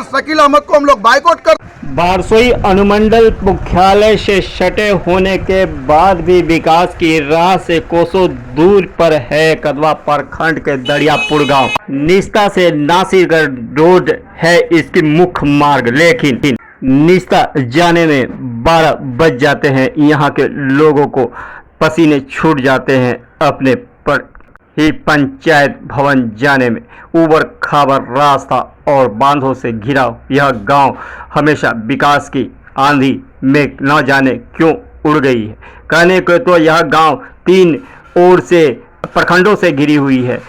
शकील अहमद को हम लोग बाइकआउट कर। बारसोई अनुमंडल मुख्यालय से सटे होने के बाद भी विकास की राह से कोसों दूर पर है कदवा प्रखंड के दरियापुर गांव। निस्ता से नासिरगढ़ रोड है इसकी मुख्य मार्ग, लेकिन निस्ता जाने में 12 बज जाते हैं। यहाँ के लोगों को पसीने छूट जाते हैं अपने पर ही पंचायत भवन जाने में। ऊबड़ खाबड़ रास्ता और बांधों से घिरा यह गांव हमेशा विकास की आंधी में न जाने क्यों उड़ गई है। कहने को तो यह गांव 3 ओर से प्रखंडों से घिरी हुई है,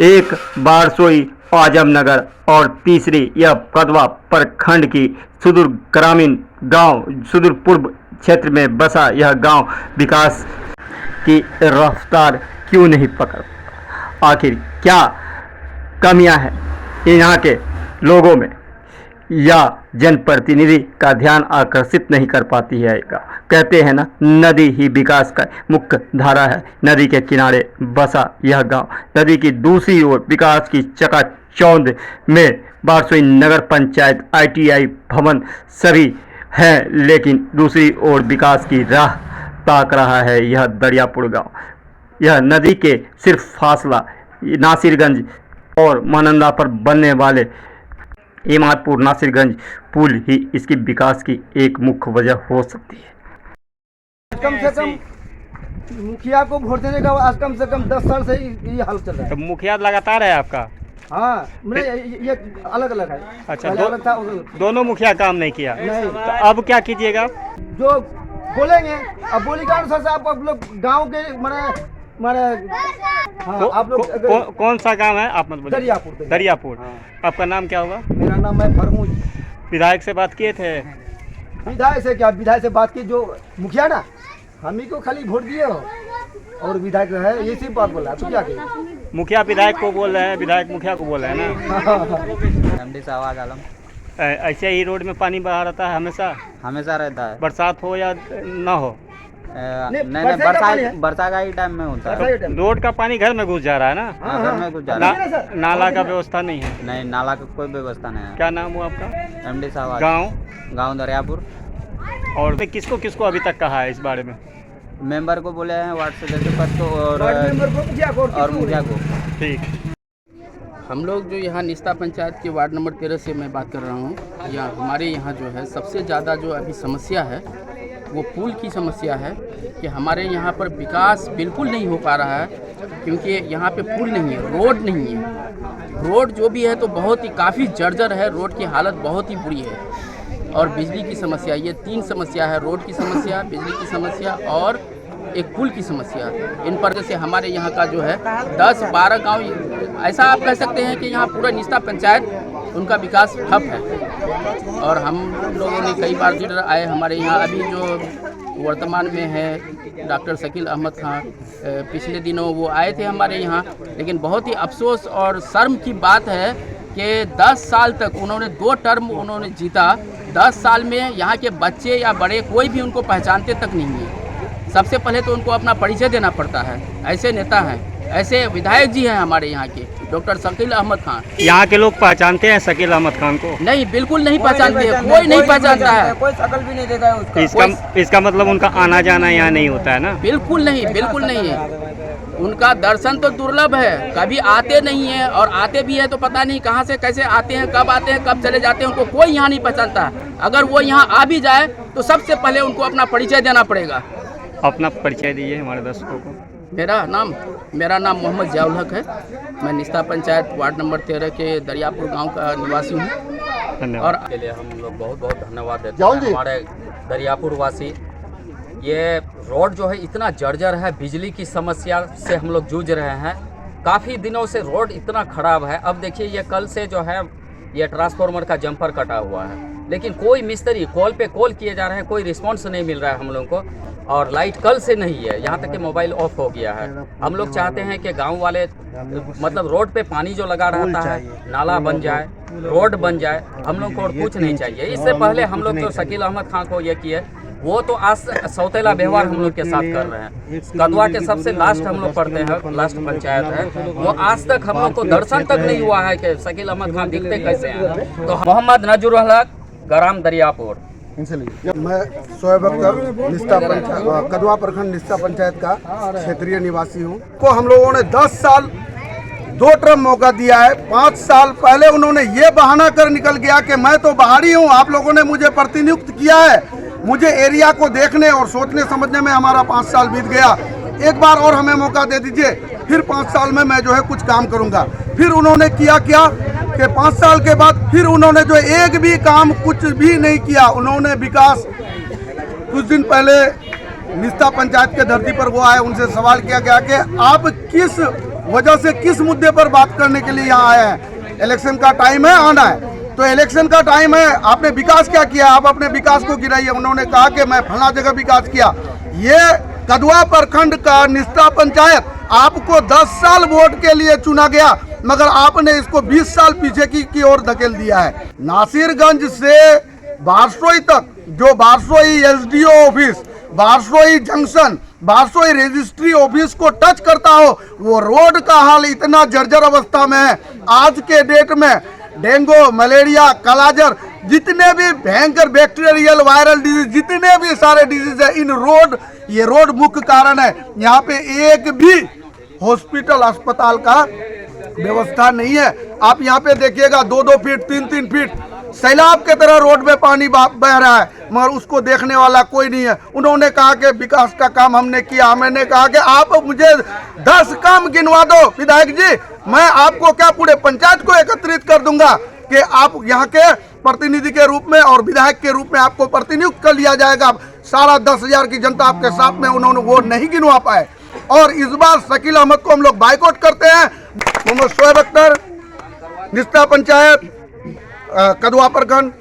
एक बारसोई आजमनगर और तीसरी यह कदवा प्रखंड की सुदूर ग्रामीण गांव सुदूर पूर्व क्षेत्र में बसा यह गांव विकास की रफ्तार क्यों नहीं पकड़, आखिर क्या कमियां हैं यहाँ के लोगों में या जनप्रतिनिधि का ध्यान आकर्षित नहीं कर पाती है। कहते हैं ना, नदी ही विकास का मुख्य धारा है। नदी के किनारे बसा यह गांव नदी की दूसरी ओर विकास की चकाचौंध में बारसोई नगर पंचायत, ITI भवन सभी हैं, लेकिन दूसरी ओर विकास की राह ताक रहा है यह दरियापुर गांव। यह नदी के सिर्फ फासला नासिरगंज और महानंदा पर बनने वाले इमादपुर नासिरगंज पुल ही इसकी विकास की एक मुख्य वजह हो सकती है। कम से कम मुखिया को वोट देने का आज कम से कम 10 साल से ये हाल चल रहा है। तो मुखिया लगातार है आपका? हाँ, ये अलग अलग है। अच्छा, अलग था, दोनों मुखिया काम नहीं किया। नहीं। तो अब क्या कीजिएगा? जो बोलेंगे अब बोली के अनुसार से आप लोग गाँव के माने हाँ, आप लोग कौन सा गांव है आप मतलब? दरियापुर। दरियापुर। हाँ। आपका नाम क्या होगा? मेरा नाम है फरमूज। विधायक से बात किए थे? विधायक से क्या, विधायक से बात की, जो मुखिया ना हम ही को खाली वोट दिए हो और विधायक है ये सिर्फ बात बोला, तो क्या कहें? मुखिया विधायक को बोल रहे हैं, विधायक मुखिया को बोल रहे हैं ना। MD साहब आलम। ऐसे ही रोड में पानी बहा रहता है हमेशा रहता है, बरसात हो या ना हो? नहीं बरसात का ही टाइम में होता है। तो रोड का पानी घर में घुस जा रहा है ना? हाँ, घर में घुस जा रहा है। नाला का व्यवस्था नहीं है? नहीं, नाला का कोई व्यवस्था नहीं है। क्या नाम हुआ आपका? MD साहब। गाँव दरियापुर। और किसको किसको अभी तक कहा है इस बारे में? मेंबर को बोले हैं, वार्ड सदस्य पद को और मुखिया को। ठीक। हम लोग जो यहाँ निस्ता पंचायत के वार्ड नंबर 13 से मैं बात कर रहा हूँ। यहाँ हमारे यहाँ जो है सबसे ज़्यादा जो अभी समस्या है वो पुल की समस्या है कि हमारे यहाँ पर विकास बिल्कुल नहीं हो पा रहा है, क्योंकि यहाँ पे पुल नहीं है, रोड नहीं है। रोड जो भी है तो बहुत ही काफ़ी जर्जर है, रोड की हालत बहुत ही बुरी है। और बिजली की समस्या, ये 3 समस्या है, रोड की समस्या, बिजली की समस्या और एक पुल की समस्या। इन पर से हमारे यहाँ का जो है 10-12 गांव, ऐसा आप कह सकते हैं कि यहाँ पूरा निस्ता पंचायत उनका विकास ठप है। और हम लोगों ने कई बार लीडर आए हमारे यहाँ, अभी जो वर्तमान में है डॉक्टर शकील अहमद खान, पिछले दिनों वो आए थे हमारे यहाँ। लेकिन बहुत ही अफसोस और शर्म की बात है कि 10 साल तक उन्होंने 2 टर्म उन्होंने जीता। 10 साल में यहाँ के बच्चे या बड़े कोई भी उनको पहचानते तक नहीं है। सबसे पहले तो उनको अपना परिचय देना पड़ता है। ऐसे नेता हैं, ऐसे विधायक जी हैं हमारे यहाँ के, डॉक्टर शकील अहमद खान। यहाँ के लोग पहचानते हैं शकील अहमद खान को? नहीं, बिल्कुल नहीं पहचानते हैं, कोई नहीं पहचानता है, कोई शकल भी नहीं देखा है उसका। इसका मतलब उनका आना जाना यहाँ नहीं होता है ना? बिल्कुल नहीं, बिल्कुल नहीं है। उनका दर्शन तो दुर्लभ है, कभी आते नहीं है, और आते भी है तो पता नहीं कहाँ से कैसे आते हैं, कब चले जाते हैं, उनको कोई यहाँ नहीं पहचानता। अगर वो यहाँ आ भी जाए तो सबसे पहले उनको अपना परिचय देना पड़ेगा। अपना परिचय दीजिए हमारे दर्शकों को। मेरा नाम मोहम्मद जियाउल हक है। मैं निस्ता पंचायत वार्ड नंबर 13 के दरियापुर गांव का निवासी हूँ। धन्यवाद। और के लिए हम लोग बहुत बहुत धन्यवाद देते हैं हमारे दरियापुर वासी। ये रोड जो है इतना जर्जर है, बिजली की समस्या से हम लोग जूझ रहे हैं। काफ़ी दिनों से रोड इतना ख़राब है। अब देखिए, ये कल से जो है ये ट्रांसफार्मर का जंपर कटा हुआ है, लेकिन कोई मिस्त्री कॉल पे कॉल किए जा रहे हैं, कोई रिस्पॉन्स नहीं मिल रहा है हम लोगों को। और लाइट कल से नहीं है, यहाँ तक कि मोबाइल ऑफ हो गया है। हम लोग चाहते हैं कि गांव वाले मतलब रोड पे पानी जो लगा रहता है, नाला बन जाए, रोड बन जाए। हम लोग को और कुछ नहीं चाहिए। इससे पहले हम लोग तो शकील अहमद खान को ये किए वो तो आज सौतेला व्यवहार हम लोग के साथ कर रहे हैं। कदवा के सबसे लास्ट हम लोग पढ़ते हैं, लास्ट पंचायत है, वो आज तक हम लोग को दर्शन तक नहीं हुआ है कि शकील अहमद खान दिखते कैसे हैं। तो मोहम्मद नजरुल हक, ग्राम दरियापुर। मैं शोएब अख्तर निस्ता पंचायत कदवा प्रखंड निस्ता पंचायत का क्षेत्रीय निवासी हूँ। को हम लोगों ने 10 साल 2 टर्म मौका दिया है। 5 साल पहले उन्होंने ये बहाना कर निकल गया कि मैं तो बाहरी हूँ, आप लोगों ने मुझे प्रतिनियुक्त किया है। मुझे एरिया को देखने और सोचने समझने में हमारा 5 साल बीत गया। एक बार और हमें मौका दे दीजिए, फिर 5 साल में मैं जो है कुछ काम करूँगा। फिर उन्होंने किया क्या कि 5 साल के बाद फिर उन्होंने जो एक भी काम कुछ भी नहीं किया। उन्होंने विकास, कुछ दिन पहले निस्ता पंचायत के धरती पर वो आए, उनसे सवाल किया गया कि आप किस वजह से किस मुद्दे पर बात करने के लिए यहाँ आए हैं। इलेक्शन का टाइम है, आना है। तो इलेक्शन का टाइम है, आपने विकास क्या किया, आप अपने विकास को गिराइए। उन्होंने कहा कि मैं फला जगह विकास किया। ये कदवा प्रखंड का निस्ता पंचायत आपको 10 साल वोट के लिए चुना गया, मगर आपने इसको 20 साल पीछे की ओर धकेल दिया है। नासिरगंज से बारसोई तक, जो Barsoi SDO office, Barsoi junction, Barsoi registry office को टच करता हो, वो रोड का हाल इतना जर्जर अवस्था में है। आज के डेट में डेंगू, मलेरिया, कालाजार, जितने भी भयंकर बैक्टीरियल वायरल डिजीज, जितने भी सारे डिजीज है, इन रोड, ये रोड मुख्य कारण है। यहाँ पे एक भी हॉस्पिटल अस्पताल का व्यवस्था नहीं है। आप यहाँ पे देखिएगा 2-2 फीट 3-3 फीट सैलाब के तरह रोड में पानी बह रहा है, मगर उसको देखने वाला कोई नहीं है। उन्होंने कहा कि विकास का काम हमने किया। मैंने कहा कि आप मुझे 10 काम गिनवा दो विधायक जी, मैं आपको क्या पूरे पंचायत को एकत्रित कर दूंगा कि आप यहाँ के प्रतिनिधि के रूप में और विधायक के रूप में आपको प्रतिनियुक्त कर लिया जाएगा। सारा 10,000 की जनता आपके साथ में, उन्होंने वो नहीं गिनवा पाए। और इस बार शकील अहमद को हम लोग बाइकआउट करते हैं। मोहम्मद शोएब अख्तर, निस्ता पंचायत, कदवा प्रखंड।